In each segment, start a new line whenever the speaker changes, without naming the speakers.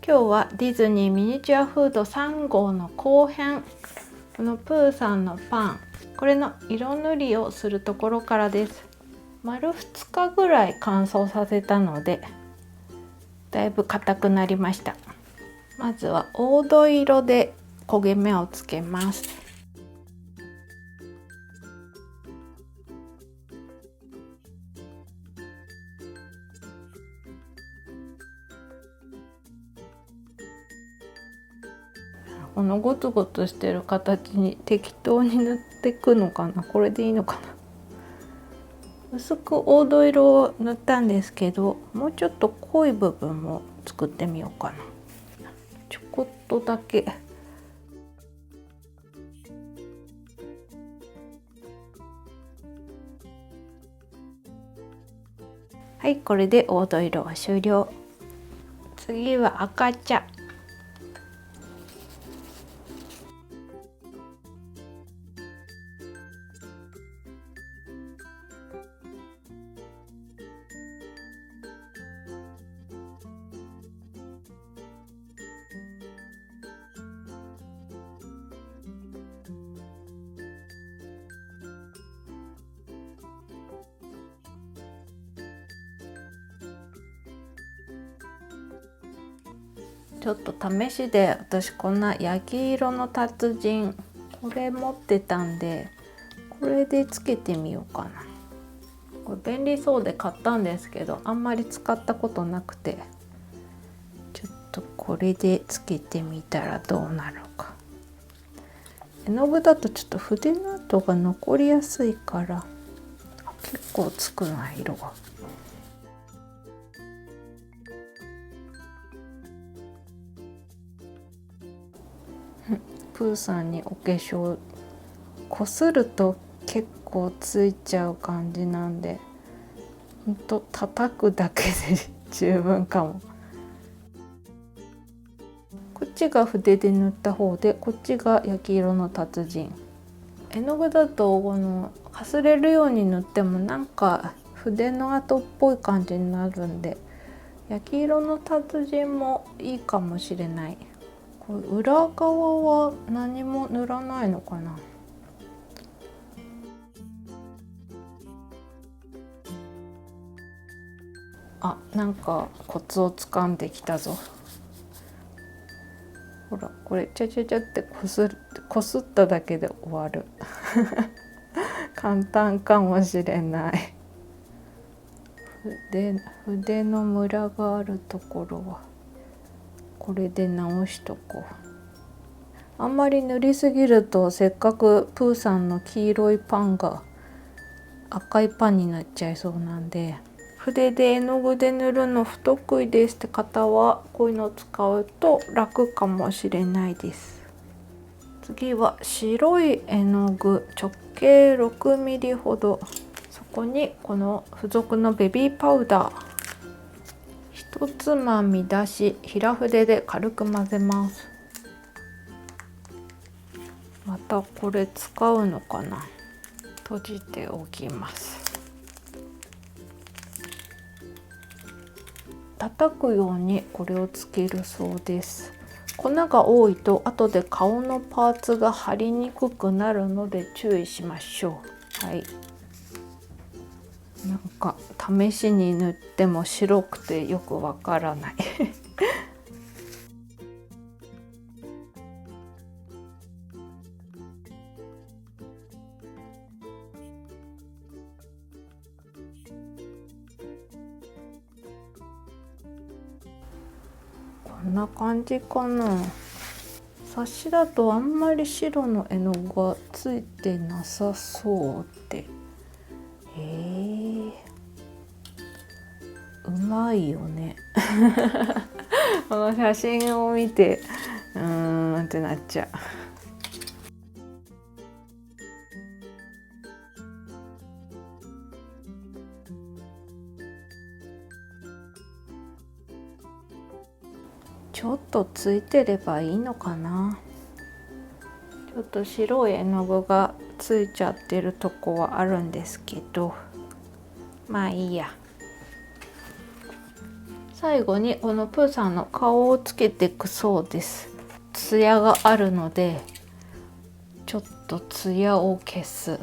今日はディズニーミニチュアフード3号の後編、このプーさんのパン、これの色塗りをするところからです。丸2日ぐらい乾燥させたのでだいぶ硬くなりました。まずは黄土色で焦げ目をつけます。このゴツゴツしてる形に適当に塗っていくのかな。これでいいのかな。薄く黄土色を塗ったんですけど、もうちょっと濃い部分も作ってみようかな。ちょこっとだけ。はい、これで黄土色は終了。次は赤茶。ちょっと試しで私こんな焼き色の達人これ持ってたんで、これでつけてみようかな。これ便利そうで買ったんですけど、あんまり使ったことなくて、ちょっとこれでつけてみたらどうなるか。絵の具だとちょっと筆の跡が残りやすいから結構つくな、色が。プーさんにお化粧こすると結構ついちゃう感じなんで、ほんと叩くだけで十分かも。こっちが筆で塗った方で、こっちが焼き色の達人。絵の具だとこのかすれるように塗ってもなんか筆の跡っぽい感じになるんで、焼き色の達人もいいかもしれない。これ裏側は何も塗らないのかな。あ、なんかコツをつかんできたぞ。ほら、これちゃちゃちゃってこすっただけで終わる。簡単かもしれない。筆のムラがあるところはこれで直しとこう。あんまり塗りすぎるとせっかくプーさんの黄色いパンが赤いパンになっちゃいそうなんで、筆で絵の具で塗るの不得意ですって方はこういうのを使うと楽かもしれないです。次は白い絵の具直径6ミリほど、そこにこの付属のベビーパウダー1つまみ出し、平筆で軽く混ぜます。またこれ使うのかな。閉じておきます。叩くようにこれをつけるそうです。粉が多いと後で顔のパーツが貼りにくくなるので注意しましょう。はい。なんか試しに塗っても白くてよくわからない。こんな感じかな。冊子だとあんまり白の絵の具がついてなさそうで、うまいよね。この写真を見てうーんってなっちゃう。ちょっとついてればいいのかな。ちょっと白い絵の具がついちゃってるとこはあるんですけど、まあいいや。最後にこのプーさんの顔をつけていくそうです。ツヤがあるのでちょっとツヤを消す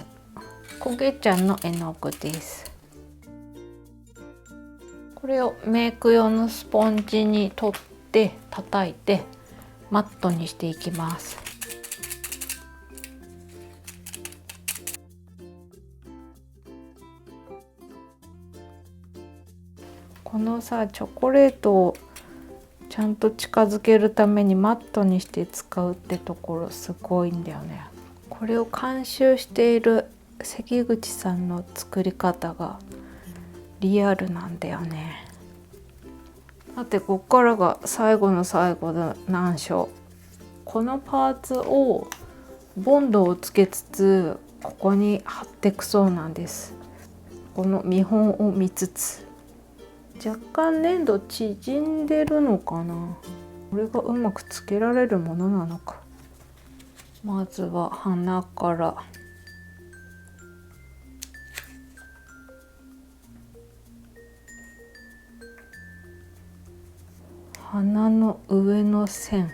こげちゃんの絵の具です。これをメイク用のスポンジに取って叩いてマットにしていきます。このさチョコレートをちゃんと近づけるためにマットにして使うってところすごいんだよね。これを監修している関口さんの作り方がリアルなんだよね。さてこっからが最後の最後の難所。このパーツをボンドをつけつつここに貼ってくそうなんです。この見本を見つつ若干粘土縮んでるのかな。これがうまくつけられるものなのか。まずは鼻から鼻の上の線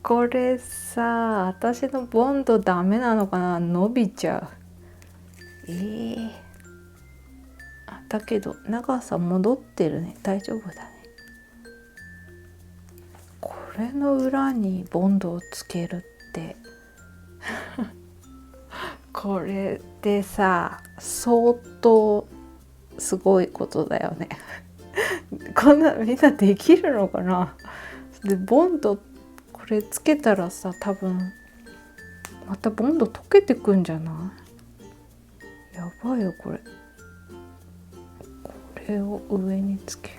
これさ私のボンドダメなのかな。伸びちゃう。だけど長さ戻ってるね。大丈夫だね。これの裏にボンドをつけるってこれでさ相当すごいことだよねこんなみんなできるのかな。でボンドこれつけたらさ多分またボンド溶けてくんじゃない。やばいよこれ。これを上につける。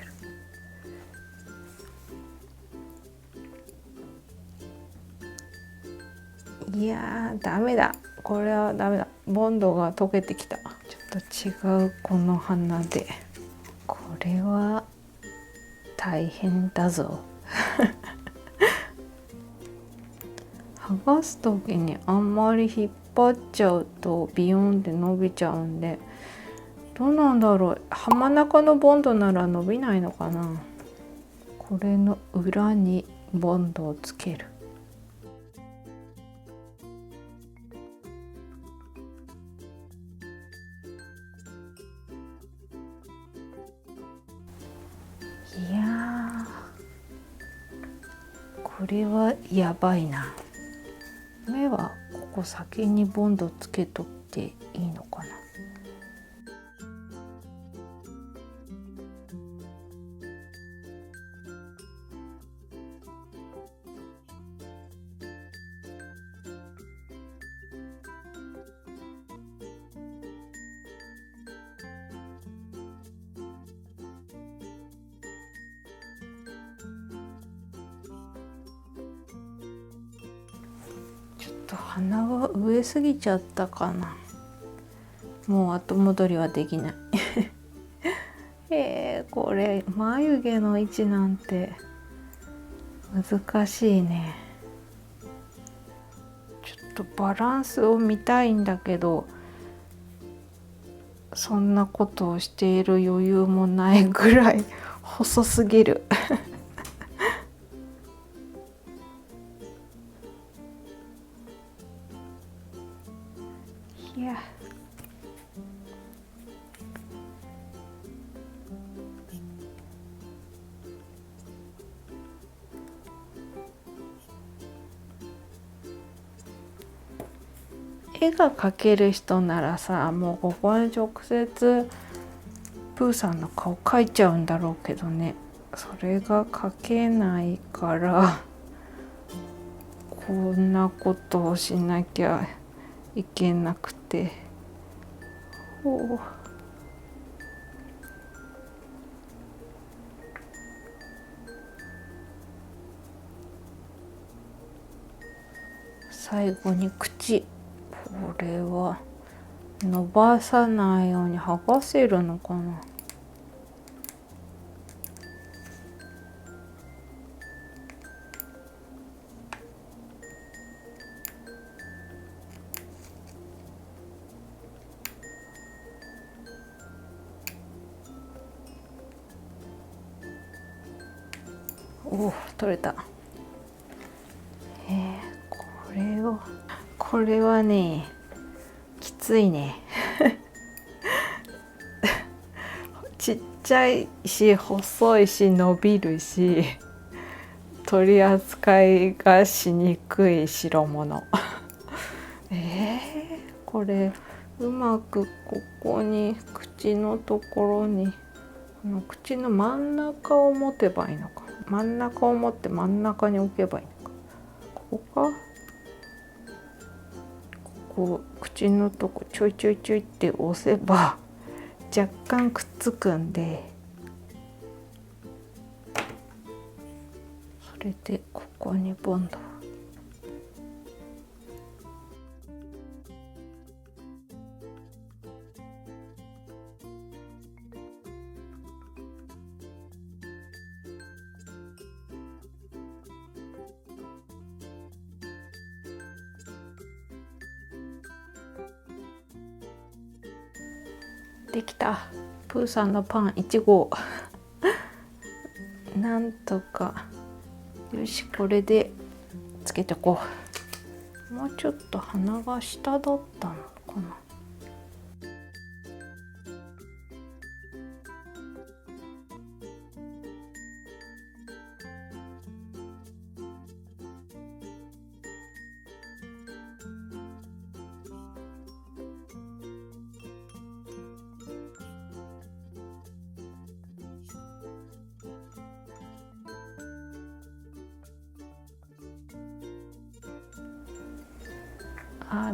いやーダメだ。これはダメだ。ボンドが溶けてきた。ちょっと違うこの花で。これは大変だぞ剥がす時にあんまり引っ張っちゃうとビヨンって伸びちゃうんで、どうなんだろう。浜中のボンドなら伸びないのかな。これの裏にボンドをつける。いやーこれはやばいな。目はここ先にボンドつけとっていいのかな。ちょっと鼻が上すぎちゃったかな。もう後戻りはできないこれ眉毛の位置なんて難しいね。ちょっとバランスを見たいんだけどそんなことをしている余裕もないぐらい細すぎるいや絵が描ける人ならさもうここに直接プーさんの顔描いちゃうんだろうけどね。それが描けないからこんなことをしなきゃいけなくて。最後に口。これは伸ばさないように剥がせるのかな。お、取れた。これはね、きついね。ちっちゃいし細いし伸びるし、取り扱いがしにくい代物。これうまくここに口のところに、この口の真ん中を持てばいいのか。真ん中を持って真ん中に置けばいいのか。ここか。こう口のとこちょいちょいちょいって押せば若干くっつくんで、それでここにボンド。できた。プーさんのパン1号。なんとか。よし、これでつけてこう。もうちょっと鼻が下だったのかな。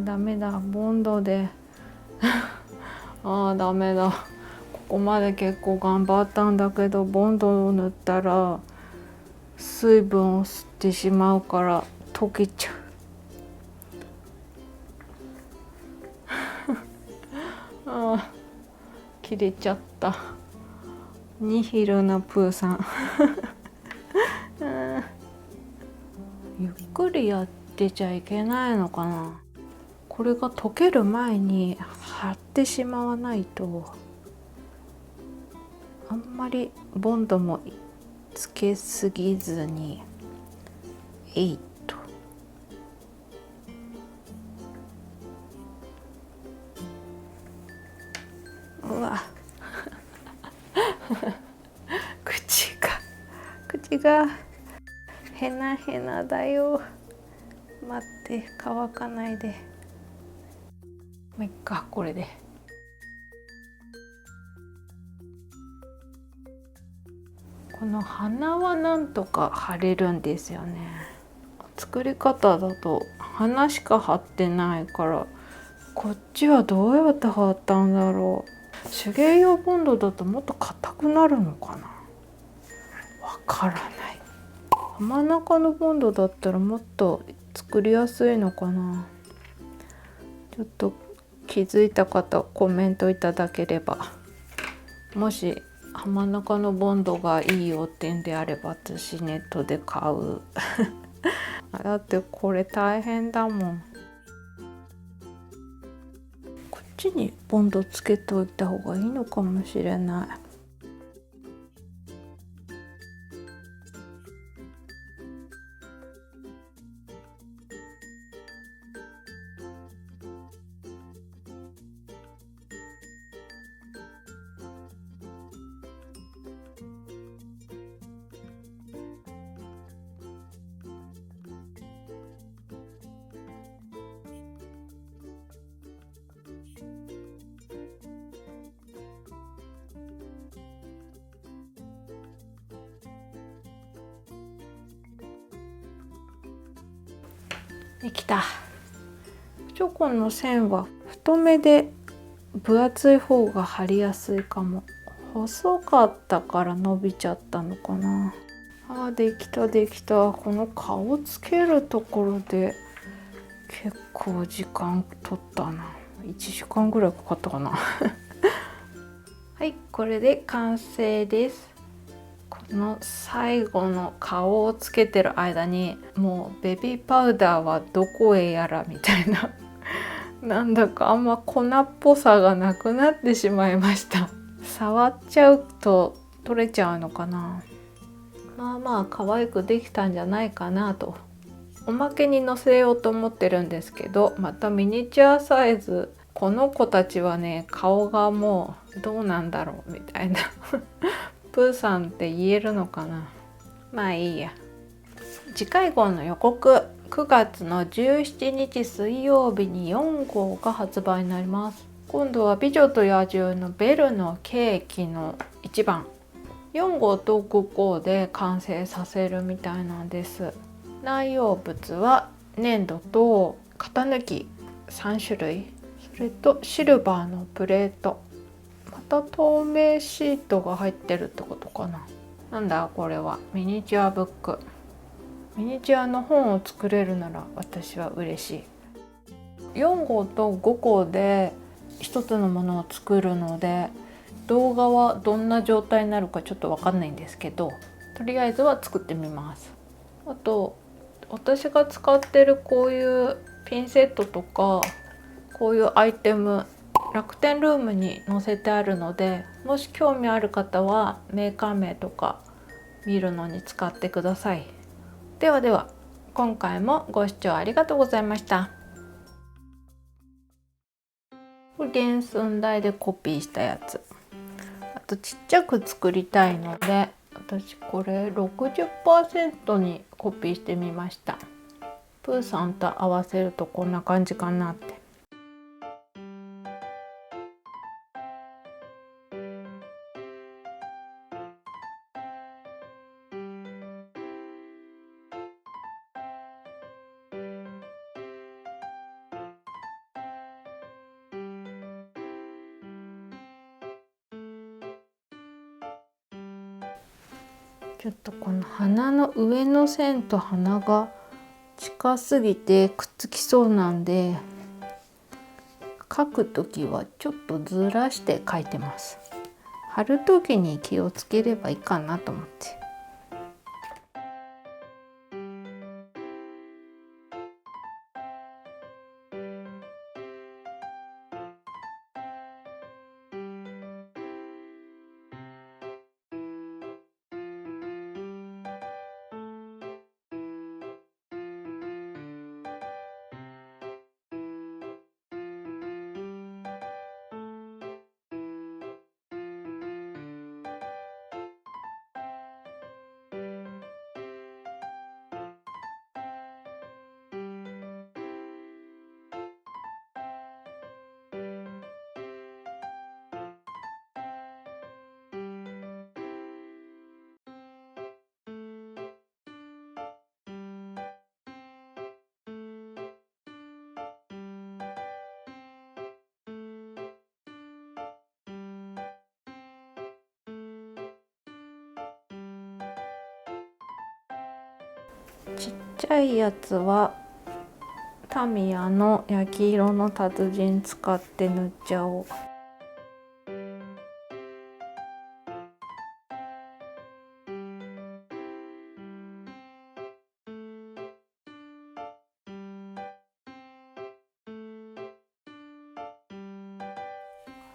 ダメだ、ボンドでダメだ。ここまで結構頑張ったんだけど、ボンドを塗ったら水分を吸ってしまうから溶けちゃう。切れちゃった。ニヒルなプーさん。ゆっくりやってちゃいけないのかな。これが溶ける前に貼ってしまわないと、あんまりボンドもつけすぎずにうわ口がヘナヘナだよ。待って、乾かないで。もういっか、これで。この鼻はなんとか貼れるんですよね。作り方だと鼻しか貼ってないから、こっちはどうやって貼ったんだろう。手芸用ボンドだともっと硬くなるのかな。わからない。真ん中のボンドだったらもっと作りやすいのかな。ちょっと気づいた方コメントいただければ。もし真ん中のボンドがいいよってんであれば、私ネットで買う。だってこれ大変だもん。こっちにボンドつけておいた方がいいのかもしれない。できた。チョコの線は太めで分厚い方が貼りやすいかも。細かったから伸びちゃったのかな。できたできた。この顔つけるところで結構時間取ったな。1時間ぐらいかかったかな。はい、これで完成です。この最後の顔をつけてる間にもうベビーパウダーはどこへやらみたいななんだかあんま粉っぽさがなくなってしまいました。触っちゃうと取れちゃうのかな。まあまあ可愛くできたんじゃないかなと。おまけに載せようと思ってるんですけど、またミニチュアサイズ。この子たちはね、顔がもうどうなんだろうみたいなプーさんって言えるのかな。まあいいや。次回号の予告、9月の17日水曜日に4号が発売になります。今度は美女と野獣のベルのケーキの1番、4号と5号で完成させるみたいなんです。内容物は粘土と型抜き3種類、それとシルバーのプレート、また透明シートが入ってるってことかな。なんだこれは。ミニチュアブック。ミニチュアの本を作れるなら私は嬉しい。4号と5号で一つのものを作るので、動画はどんな状態になるかちょっと分かんないんですけど、とりあえずは作ってみます。あと私が使ってるこういうピンセットとかこういうアイテム、楽天ルームに載せてあるので、もし興味ある方はメーカー名とか見るのに使ってください。ではでは、今回もご視聴ありがとうございました。原寸大でコピーしたやつ。あとちっちゃく作りたいので、私これ 60% にコピーしてみました。プーさんと合わせるとこんな感じかなって。ちょっとこの鼻の上の線と鼻が近すぎてくっつきそうなんで、描くときはちょっとずらして描いてます。貼るときに気をつければいいかなと思って。ちっちゃいやつはタミヤの焼き色の達人使って塗っちゃおう。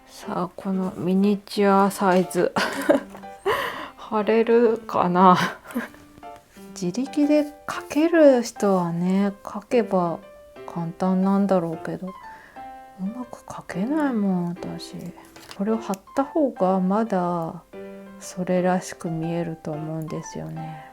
さあこのミニチュアサイズ貼れるかな自力で描ける人はね、描けば簡単なんだろうけど、うまく描けないもん私。これを貼った方がまだそれらしく見えると思うんですよね。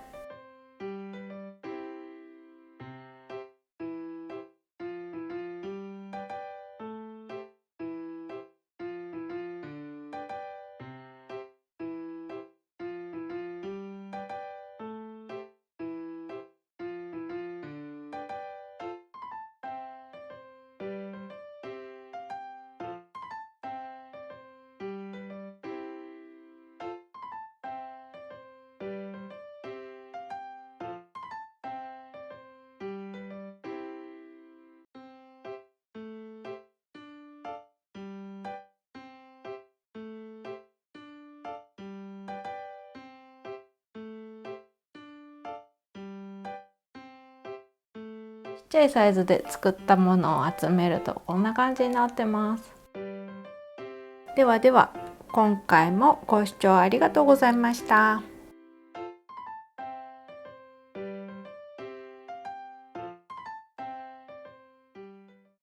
ちっちゃいサイズで作ったものを集めるとこんな感じになってます。ではでは、今回もご視聴ありがとうございました。